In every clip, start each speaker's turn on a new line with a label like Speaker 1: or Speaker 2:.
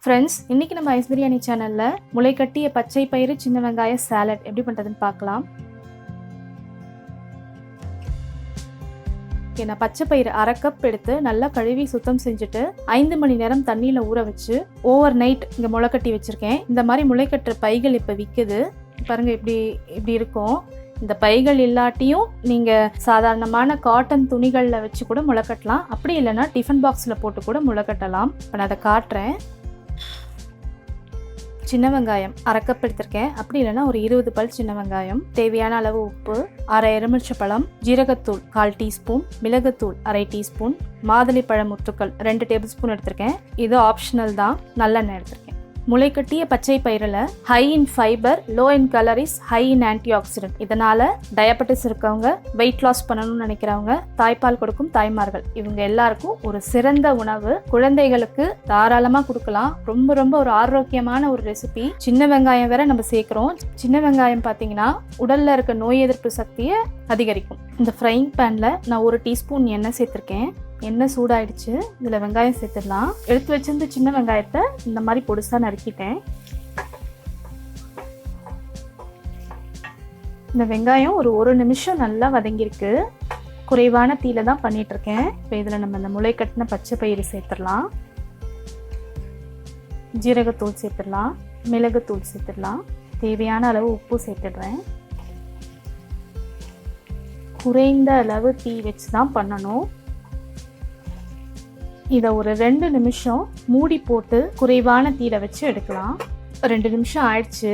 Speaker 1: Friends, இன்றைக்கி நம்ம ice biryani சேனலில் முளைக்கட்டிய பச்சை பயிறு சின்ன வெங்காய சாலட் எப்படி பண்ணுறதுன்னு பார்க்கலாம். நான் பச்சை பயிறு 1/2 கப் எடுத்து நல்லா கழுவி சுத்தம் செஞ்சுட்டு 5 மணி நேரம் தண்ணியில் ஊற வச்சு ஓவர் நைட் இங்கே முளைக்கட்டி வச்சுருக்கேன். இந்த மாதிரி முளைக்கட்டுற பைகள் இப்போ விற்குது பாருங்கள். இப்படி இருக்கும். இந்த பைகள் இல்லாட்டியும் நீங்கள் சாதாரணமான காட்டன் துணிகளில் வச்சு கூட முளைக்கட்டலாம். அப்படி இல்லைன்னா டிஃபன் பாக்ஸில் போட்டு கூட முளைக்கட்டலாம். இப்போ நான் அதை காட்டுறேன். சின்ன வெங்காயம் 1/2 கப் எடுத்திருக்கேன். அப்படி இல்லைன்னா ஒரு 20 பல் சின்ன வெங்காயம், தேவையான அளவு உப்பு, 1/2 எலுமிச்சைப்பழம், ஜீரகத்தூள் 1/4 டீஸ்பூன், மிளகுத்தூள் 1/2 டீஸ்பூன், மாதுளைப்பழ முத்துக்கள் 2 டேபிள் ஸ்பூன் எடுத்திருக்கேன். இது ஆப்ஷனல் தான். நல்லெண்ணெய் எடுத்திருக்கேன். முளைக்கட்டிய பச்சை பயிரில் high in fibre, low in calories, high in antioxidant. இதனால டயபெட்டிஸ் இருக்கவங்க, வெயிட் லாஸ் பண்ணணும்னு நினைக்கிறவங்க, தாய்ப்பால் கொடுக்கும் தாய்மார்கள் இவங்க எல்லாருக்கும் ஒரு சிறந்த உணவு. குழந்தைகளுக்கு தாராளமாக கொடுக்கலாம். ரொம்ப ஒரு ஆரோக்கியமான ஒரு ரெசிபி. சின்ன வெங்காயம் வேற நம்ம சேர்க்குறோம். சின்ன வெங்காயம் பார்த்தீங்கன்னா உடல்ல இருக்க நோய் எதிர்ப்பு சக்தியை அதிகரிக்கும். இந்த ஃப்ரைங் பேனில் நான் 1 டீஸ்பூன் எண்ணெய் சேர்த்துருக்கேன். எண்ணெய் சூடாயிடுச்சு. இதில் வெங்காயம் சேர்த்துடலாம். எடுத்து வச்சிருந்த சின்ன வெங்காயத்தை இந்த மாதிரி பொடிசாக நறுக்கிட்டேன். இந்த வெங்காயம் ஒரு நிமிஷம் நல்லா வதங்கியிருக்கு. குறைவான தீயில தான் பண்ணிகிட்ருக்கேன். இப்போ இதில் நம்ம இந்த முளை கட்டின பச்சை பயிறு சேர்த்துடலாம். ஜீரகத்தூள் சேர்த்துடலாம். மிளகுத்தூள் சேர்த்துடலாம். தேவையான அளவு உப்பு சேர்த்துடுறேன். குறைந்த அளவு தீ வச்சு தான் பண்ணணும். இதை ஒரு 2 நிமிஷம் மூடி போட்டு குறைவான தீயில வச்சு எடுக்கலாம். 2 நிமிஷம் ஆயிடுச்சு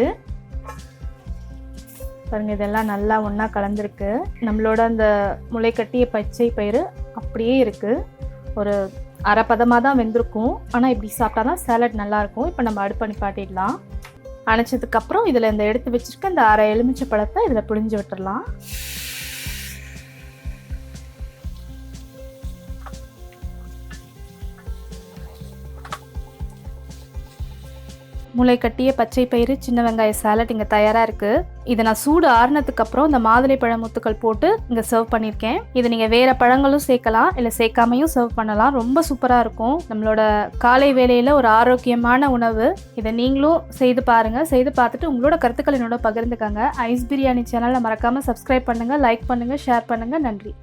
Speaker 1: பாருங்க. இதெல்லாம் நல்லா ஒன்றா கலந்துருக்கு. நம்மளோட அந்த முளைக்கட்டிய பச்சை பயிறு அப்படியே இருக்குது. ஒரு அரை பதமாக தான் வெந்திருக்கும். ஆனால் இப்படி சாப்பிட்டா தான் சாலட் நல்லாயிருக்கும். இப்போ நம்ம அடுப்பு நிப்பாட்டிடலாம். அணைச்சதுக்கப்புறம் இதில் இந்த எடுத்து வச்சுருக்க இந்த 1/2 எலுமிச்சை பழத்தை இதில் புழிஞ்சு விட்டுடலாம். முளைக்கட்டிய பச்சை பயிறு சின்ன வெங்காய சாலட் இங்கே தயாராக இருக்குது. இதை நான் சூடு ஆறுனதுக்கப்புறம் இந்த மாதுளைப்பழ முத்துக்கள் போட்டு இங்கே சர்வ் பண்ணியிருக்கேன். இதை நீங்கள் வேறு பழங்களும் சேர்க்கலாம், இல்லை சேர்க்காமையும் சர்வ் பண்ணலாம். ரொம்ப சூப்பராக இருக்கும். நம்மளோட காலை வேளையில் ஒரு ஆரோக்கியமான உணவு. இதை நீங்களும் செய்து பாருங்கள். செய்து பார்த்துட்டு உங்களோட கருத்துக்கள் என்னோட பகிர்ந்துக்கங்க. ஐஸ் பிரியாணி சேனலை மறக்காமல் சப்ஸ்கிரைப் பண்ணுங்கள், லைக் பண்ணுங்கள், ஷேர் பண்ணுங்கள். நன்றி.